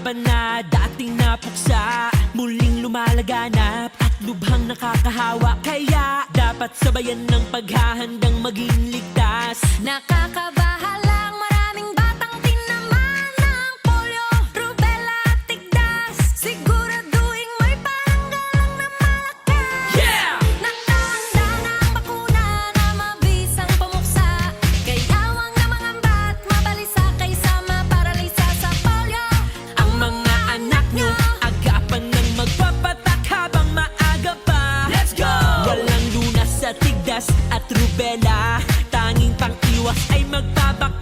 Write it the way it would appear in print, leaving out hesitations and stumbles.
laban na dating napuksa, muling lumalaganap at lubhang nakakahawa. Kaya dapat sabayan ng paghahandang maging ligtas. Nakakabahalang maraming batang tinamaan ng polio, rubella at tigdas. Siguraduhin mo'y paranggalang na malakas. Yeah! Nakahanda na ang bakuna na mabisang pumuksa. Kaya huwag na mangamba't mabalisa kaysa maparalisa sa polio. Ang mga anak nyo, agapan ng magpapatak habang maaga pa. Let's go! Walang lunas sa tigdas at rubella, tanging pang-iwas ay magpabak